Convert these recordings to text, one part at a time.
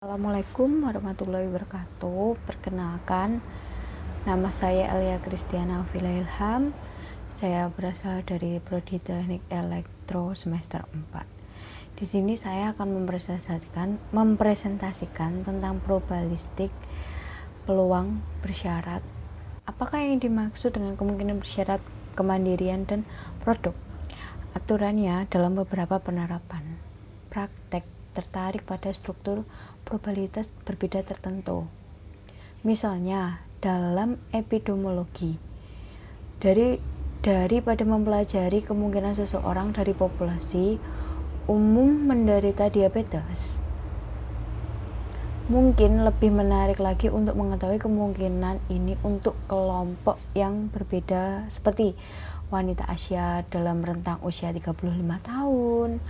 Assalamualaikum warahmatullahi wabarakatuh. Perkenalkan, nama saya Alia Kristiana Vila Ilham. Saya berasal dari Prodi Teknik Elektro semester 4. Di sini saya akan mempresentasikan tentang probabilistik peluang bersyarat. Apakah yang dimaksud dengan kemungkinan bersyarat, kemandirian, dan produk? Aturannya dalam beberapa penerapan praktek tertarik pada struktur probabilitas berbeda tertentu. Misalnya, dalam epidemiologi, daripada mempelajari kemungkinan seseorang dari populasi umum menderita diabetes, mungkin lebih menarik lagi untuk mengetahui kemungkinan ini untuk kelompok yang berbeda seperti wanita Asia dalam rentang usia 35 tahun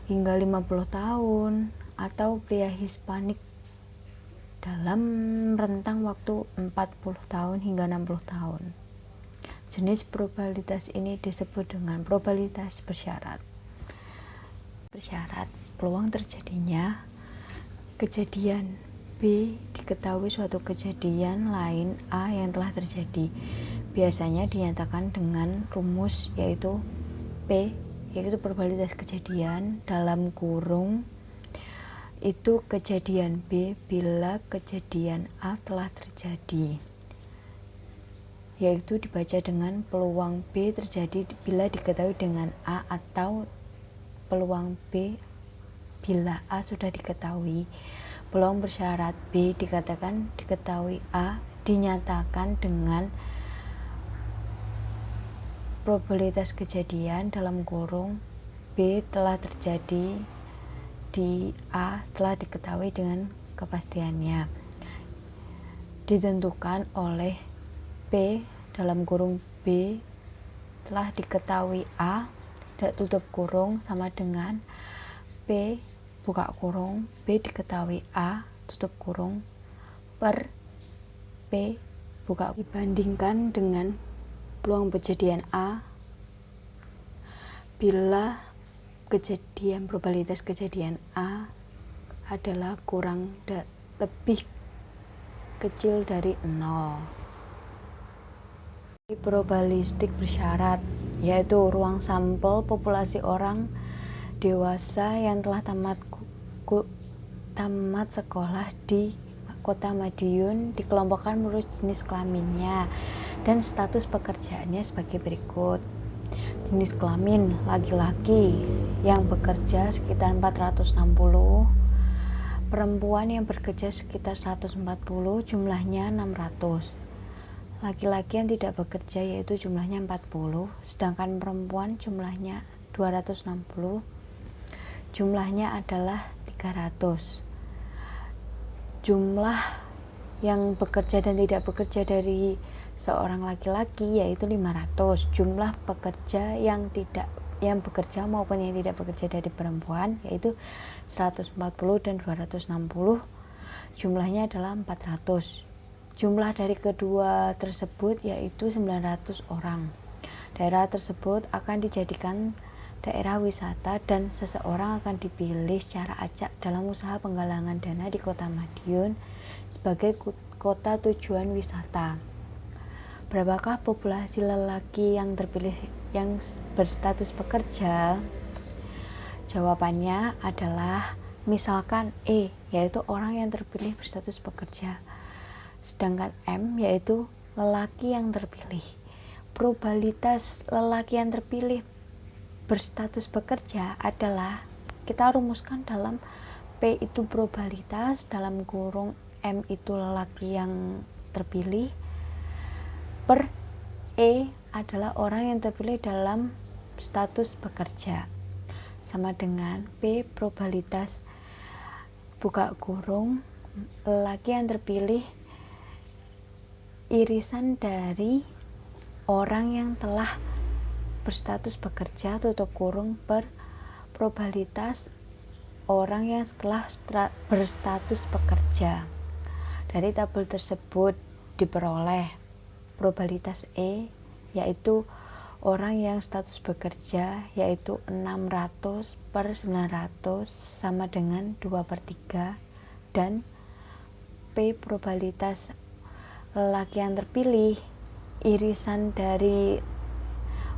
hingga 50 tahun atau pria Hispanik dalam rentang waktu 40 tahun hingga 60 tahun. Jenis probabilitas ini disebut dengan probabilitas bersyarat. Bersyarat peluang terjadinya kejadian B diketahui suatu kejadian lain A yang telah terjadi. Biasanya dinyatakan dengan rumus yaitu P, yaitu probabilitas kejadian dalam kurung itu kejadian B bila kejadian A telah terjadi, yaitu dibaca dengan peluang B terjadi bila diketahui dengan A, atau peluang B bila A sudah diketahui. Peluang bersyarat B diketahui A dinyatakan dengan probabilitas kejadian dalam kurung B telah terjadi di A telah diketahui dengan kepastiannya, ditentukan oleh P dalam kurung B telah diketahui A tutup kurung sama dengan P buka kurung B diketahui A tutup kurung per P buka, dibandingkan dengan peluang kejadian A bila probabilitas kejadian A adalah lebih kecil dari 0. Probabilistik bersyarat yaitu ruang sampel populasi orang dewasa yang telah tamat sekolah di Kota Madiun dikelompokkan menurut jenis kelaminnya dan status pekerjaannya sebagai berikut. Jenis kelamin laki-laki yang bekerja sekitar 460, perempuan yang bekerja sekitar 140, jumlahnya 600. Laki-laki yang tidak bekerja yaitu jumlahnya 40, sedangkan perempuan jumlahnya 260, jumlahnya adalah 300. Jumlah yang bekerja dan tidak bekerja dari seorang laki-laki yaitu 500. Jumlah pekerja yang bekerja maupun yang tidak bekerja dari perempuan yaitu 140 dan 260, jumlahnya adalah 400. Jumlah dari kedua tersebut yaitu 900 orang. Daerah tersebut akan dijadikan daerah wisata dan seseorang akan dipilih secara acak dalam usaha penggalangan dana di Kota Madiun sebagai kota tujuan wisata. Berapakah populasi lelaki yang terpilih yang berstatus pekerja? Jawabannya adalah misalkan E, yaitu orang yang terpilih berstatus pekerja, sedangkan M yaitu lelaki yang terpilih. Probabilitas lelaki yang terpilih berstatus pekerja adalah, kita rumuskan dalam P itu probabilitas dalam kurung M itu lelaki yang terpilih per E adalah orang yang terpilih dalam status bekerja, sama dengan P probabilitas buka kurung lelaki yang terpilih irisan dari orang yang telah berstatus bekerja tutup kurung per probabilitas orang yang setelah berstatus bekerja. Dari tabel tersebut diperoleh probabilitas E yaitu orang yang status bekerja yaitu 600 per 900 sama dengan 2/3 dan P probabilitas lelaki yang terpilih, irisan dari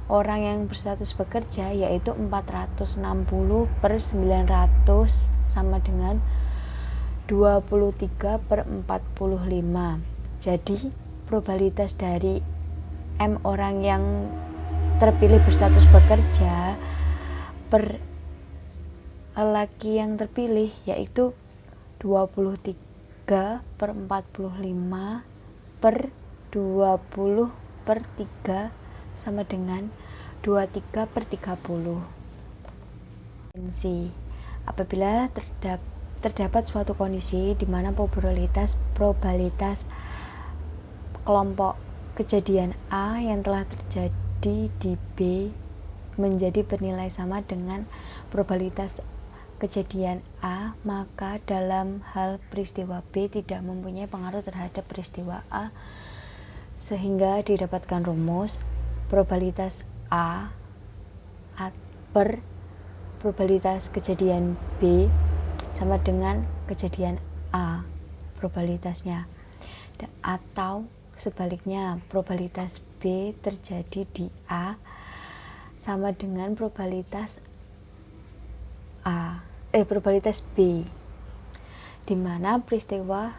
orang yang berstatus bekerja yaitu 460 per 900 sama dengan 23 per 45. Jadi probabilitas dari M orang yang terpilih berstatus bekerja per lelaki yang terpilih yaitu 23 per 45 per 20 per 3 sama dengan 23 per 30. Apabila terdapat suatu kondisi di mana probabilitas kelompok kejadian A yang telah terjadi di B menjadi bernilai sama dengan probabilitas kejadian A, maka dalam hal peristiwa B tidak mempunyai pengaruh terhadap peristiwa A, sehingga didapatkan rumus probabilitas A per probabilitas kejadian B sama dengan kejadian A probabilitasnya, atau sebaliknya probabilitas B terjadi di A sama dengan probabilitas probabilitas B, di mana peristiwa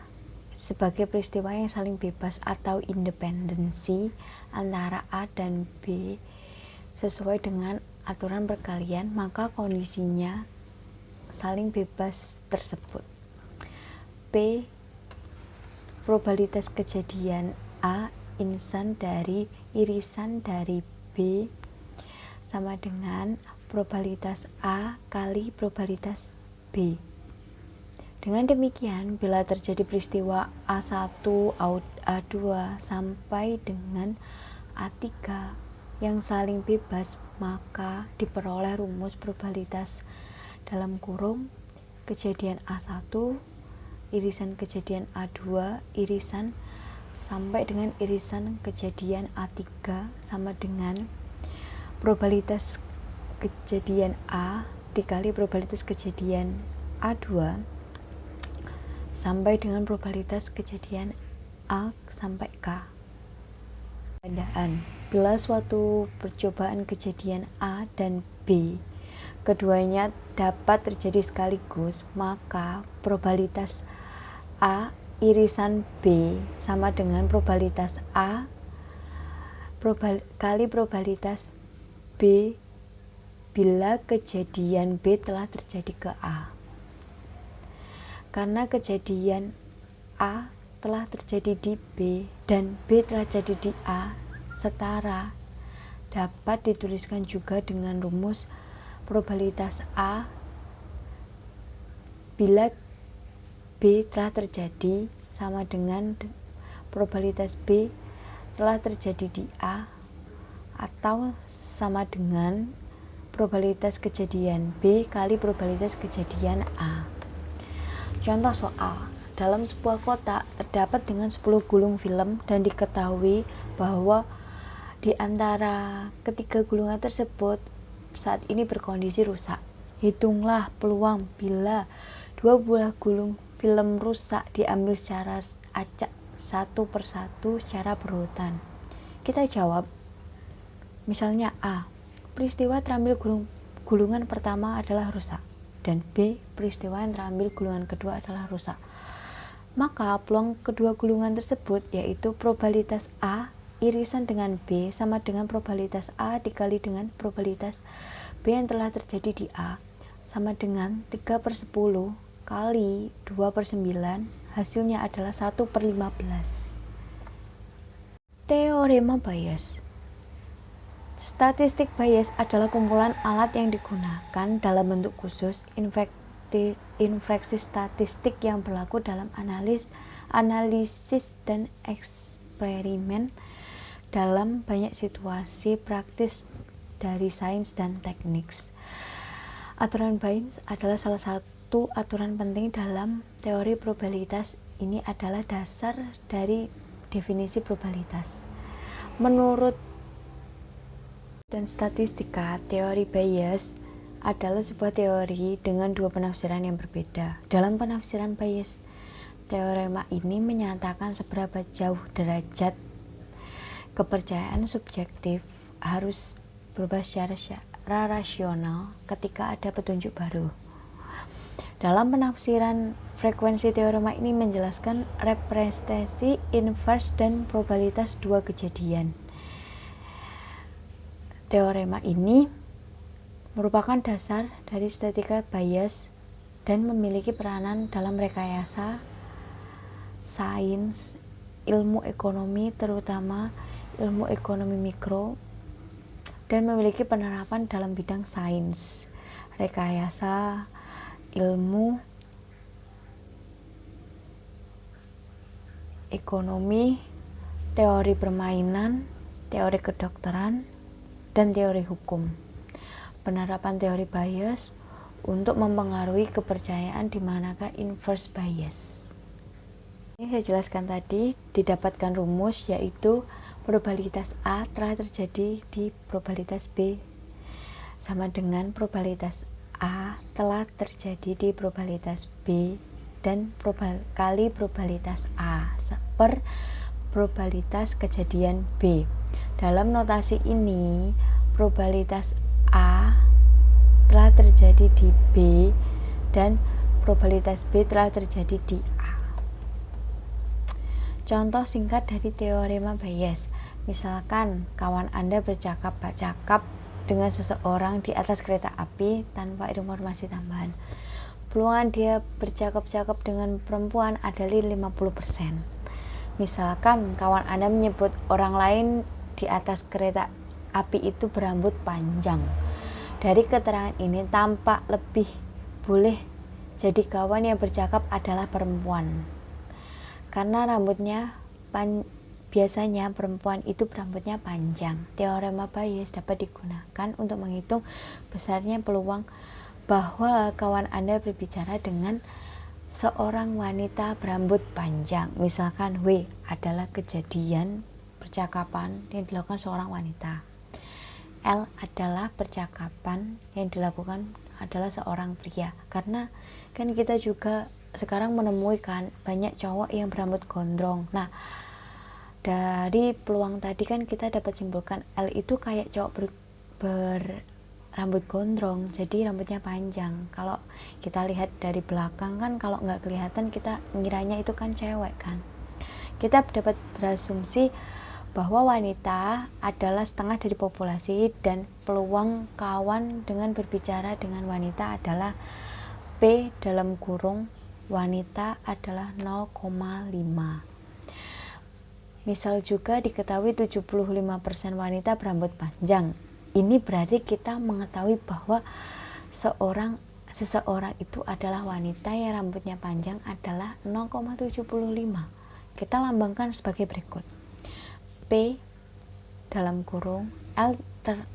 sebagai peristiwa yang saling bebas atau independensi antara A dan B sesuai dengan aturan perkalian, maka kondisinya saling bebas tersebut. P probabilitas kejadian A irisan dari B sama dengan probabilitas A kali probabilitas B. Dengan demikian, bila terjadi peristiwa A1, A2 sampai dengan A3 yang saling bebas, maka diperoleh rumus probabilitas dalam kurung kejadian A1 irisan kejadian A2 irisan sampai dengan irisan kejadian A3 sama dengan probabilitas kejadian A dikali probabilitas kejadian A2 sampai dengan probabilitas kejadian A sampai K. Bila suatu percobaan kejadian A dan B keduanya dapat terjadi sekaligus, maka probabilitas A irisan B sama dengan probabilitas A kali probabilitas B bila kejadian B telah terjadi ke A. Karena kejadian A telah terjadi di B dan B telah terjadi di A setara, dapat dituliskan juga dengan rumus probabilitas A bila B telah terjadi sama dengan probabilitas B telah terjadi di A, atau sama dengan probabilitas kejadian B kali probabilitas kejadian A. Contoh soal, dalam sebuah kotak terdapat dengan 10 gulung film dan diketahui bahwa di antara ketiga gulungan tersebut saat ini berkondisi rusak. Hitunglah peluang bila 2 buah gulung film rusak diambil secara acak satu persatu secara berurutan. Kita jawab, misalnya A, peristiwa terambil gulungan pertama adalah rusak, dan B, peristiwa yang terambil gulungan kedua adalah rusak. Maka peluang kedua gulungan tersebut yaitu probabilitas A irisan dengan B sama dengan probabilitas A dikali dengan probabilitas B yang telah terjadi di A sama dengan 3/10 kali 2/9, hasilnya adalah 1/15. Teorema Bayes. Statistik Bayes adalah kumpulan alat yang digunakan dalam bentuk khusus infraksi statistik yang berlaku dalam analisis dan eksperimen dalam banyak situasi praktis dari sains dan teknik. Aturan Bayes adalah salah satu aturan penting dalam teori probabilitas. Ini adalah dasar dari definisi probabilitas. Menurut dan statistika, teori Bayes adalah sebuah teori dengan dua penafsiran yang berbeda. Dalam penafsiran Bayes, Teorema ini menyatakan seberapa jauh derajat kepercayaan subjektif harus berubah secara rasional ketika ada petunjuk baru. Dalam penafsiran, frekuensi teorema ini menjelaskan representasi inverse dan probabilitas dua kejadian. Teorema ini merupakan dasar dari statistika Bayes dan memiliki peranan dalam rekayasa sains ilmu ekonomi, terutama ilmu ekonomi mikro, dan memiliki penerapan dalam bidang sains rekayasa, ilmu ekonomi, teori permainan, teori kedokteran, dan teori hukum. Penerapan teori Bayes untuk mempengaruhi kepercayaan di manakah inverse bias. Ini saya jelaskan tadi, didapatkan rumus yaitu probabilitas A telah terjadi di probabilitas B sama dengan probabilitas A telah terjadi di probabilitas B dan kali probabilitas A per probabilitas kejadian B. Dalam notasi ini, probabilitas A telah terjadi di B dan probabilitas B telah terjadi di A. Contoh singkat dari teorema Bayes. Misalkan kawan Anda bercakap-cakap dengan seseorang di atas kereta api tanpa informasi tambahan. Peluang dia bercakap-cakap dengan perempuan adalah 50%. Misalkan kawan Anda menyebut orang lain di atas kereta api itu berambut panjang. Dari keterangan ini tampak lebih boleh jadi kawan yang bercakap adalah perempuan. Karena rambutnya biasanya perempuan itu berambutnya panjang. Teorema Bayes dapat digunakan untuk menghitung besarnya peluang bahwa kawan Anda berbicara dengan seorang wanita berambut panjang. Misalkan W adalah kejadian percakapan yang dilakukan seorang wanita. L adalah percakapan yang dilakukan adalah seorang pria. Karena kan kita juga sekarang menemui kan banyak cowok yang berambut gondrong. Nah, dari peluang tadi kan kita dapat simpulkan L itu kayak cowok berambut gondrong, jadi rambutnya panjang. Kalau kita lihat dari belakang kan kalau nggak kelihatan kita ngiranya itu kan cewek kan. Kita dapat berasumsi bahwa wanita adalah setengah dari populasi dan peluang kawan dengan berbicara dengan wanita adalah P dalam kurung wanita adalah 0,5. Misal juga diketahui 75% wanita berambut panjang. Ini berarti kita mengetahui bahwa seseorang itu adalah wanita yang rambutnya panjang adalah 0,75. Kita lambangkan sebagai berikut. P dalam kurung L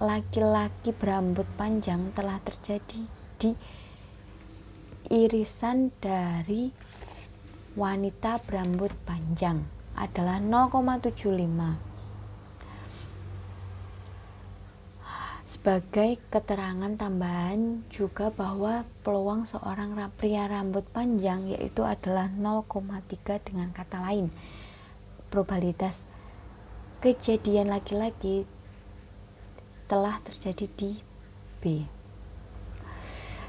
laki-laki berambut panjang telah terjadi di irisan dari wanita berambut panjang adalah 0,75. Sebagai keterangan tambahan juga bahwa peluang seorang pria rambut panjang yaitu adalah 0,3. Dengan kata lain, probabilitas kejadian laki-laki telah terjadi di B.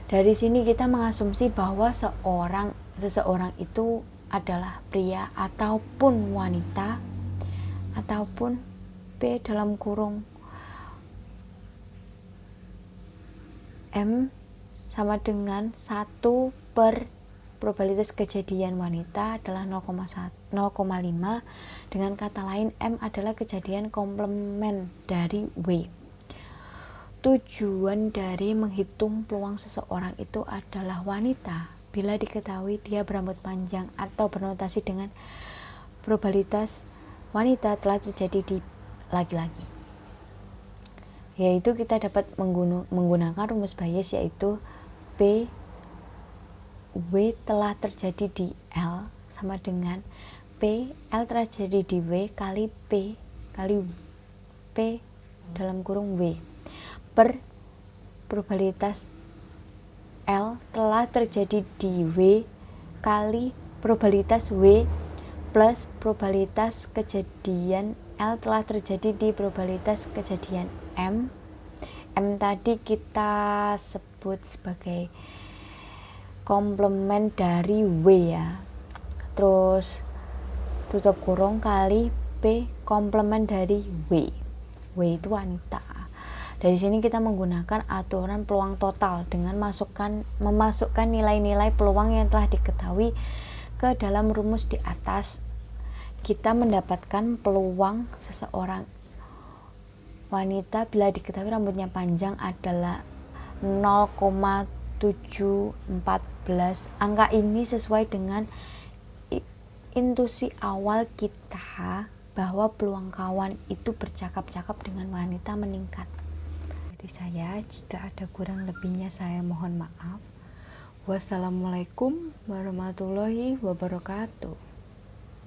Dari sini kita mengasumsi bahwa seseorang itu adalah pria ataupun wanita ataupun P dalam kurung M sama dengan 1 per probabilitas kejadian wanita adalah 0,5. Dengan kata lain M adalah kejadian komplement dari W. Tujuan dari menghitung peluang seseorang itu adalah wanita bila diketahui dia berambut panjang atau bernotasi dengan probabilitas wanita telah terjadi di laki-laki. Yaitu kita dapat menggunakan rumus Bayes yaitu P W telah terjadi di L sama dengan P L terjadi di W kali P dalam kurung W per probabilitas L telah terjadi di W kali probabilitas W plus probabilitas kejadian L telah terjadi di probabilitas kejadian M. M tadi kita sebut sebagai komplement dari W ya. Terus tutup kurung kali P komplement dari W. W itu wanita. Dari sini kita menggunakan aturan peluang total dengan memasukkan nilai-nilai peluang yang telah diketahui ke dalam rumus di atas. Kita mendapatkan peluang seseorang wanita bila diketahui rambutnya panjang adalah 0,714. Angka ini sesuai dengan intuisi awal kita bahwa peluang kawan itu bercakap-cakap dengan wanita meningkat. Dari saya, jika ada kurang lebihnya saya mohon maaf. Wassalamualaikum warahmatullahi wabarakatuh.